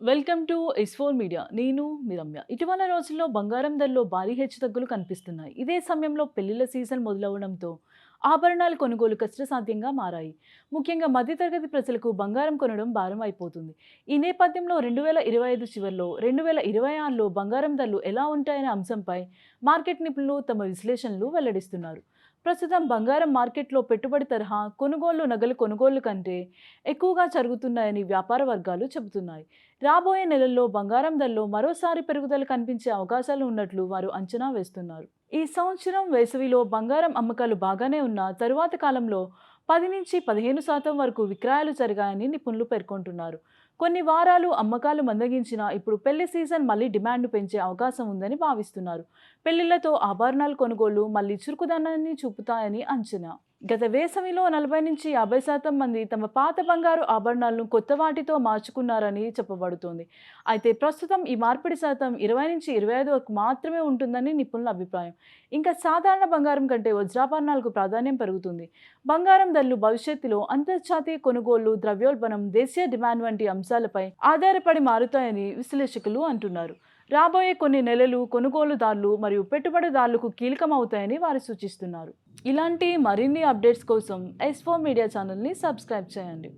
Welcome to ఎస్4 media. నేను మీ రమ్య. ఇటీవల రోజుల్లో బంగారం ధరలో భారీ హెచ్చుతగ్గులు కనిపిస్తున్నాయి. ఇదే సమయంలో పెళ్లిళ్ల సీజన్ మొదలవడంతో ఆభరణాల కొనుగోలు కష్టసాధ్యంగా మారాయి. ముఖ్యంగా మధ్యతరగతి ప్రజలకు బంగారం కొనడం భారం అయిపోతుంది. ఈ నేపథ్యంలో 2025 చివరిలో 2026లో బంగారం ధరలు ఎలా ఉంటాయనే అంశంపై మార్కెట్ నిపుణులు తమ విశ్లేషణలు వెల్లడిస్తున్నారు. ప్రస్తుతం బంగారం మార్కెట్లో పెట్టుబడి తరహా కొనుగోళ్లు నగలు కొనుగోళ్లు కంటే ఎక్కువగా జరుగుతున్నాయని వ్యాపార వర్గాలు చెబుతున్నాయి. రాబోయే నెలల్లో బంగారం ధరలో మరోసారి పెరుగుదల కనిపించే అవకాశాలు ఉన్నట్లు వారు అంచనా వేస్తున్నారు. ఈ సంవత్సరం వేసవిలో బంగారం అమ్మకాలు బాగానే ఉన్న తరువాత కాలంలో 10 నుంచి 15% వరకు విక్రయాలు జరిగాయని నిపుణులు పేర్కొంటున్నారు. కొన్ని వారాలు అమ్మకాలు మందగించినా ఇప్పుడు పెళ్లి సీజన్ మళ్లీ డిమాండ్ను పెంచే అవకాశం ఉందని భావిస్తున్నారు. పెళ్లిళ్లతో ఆభరణాల కొనుగోళ్లు మళ్లీ చురుకుదనాన్ని చూపుతాయని అంచనా. గత వేసవిలో 40 నుంచి 50% మంది తమ పాత బంగారు ఆభరణాలను కొత్త వాటితో మార్చుకున్నారని చెప్పబడుతోంది. అయితే ప్రస్తుతం ఈ మార్పిడి శాతం 20 నుంచి 25 వరకు మాత్రమే ఉంటుందని నిపుణుల అభిప్రాయం. ఇంకా సాధారణ బంగారం కంటే వజ్రాభరణాలకు ప్రాధాన్యం పెరుగుతుంది. బంగారం ధరలు భవిష్యత్తులో అంతర్జాతీయ కొనుగోళ్లు, ద్రవ్యోల్బణం, దేశీయ డిమాండ్ వంటి అంశాలపై ఆధారపడి మారుతాయని విశ్లేషకులు అంటున్నారు. రాబోయే కొన్ని నెలలు కొనుగోలుదారులు మరియు పెట్టుబడిదారులకు కీలకమవుతాయని వారు సూచిస్తున్నారు. ఇలాంటి మరిన్ని అప్డేట్స్ కోసం ఎస్4 మీడియా ఛానల్ని సబ్స్క్రైబ్ చేయండి.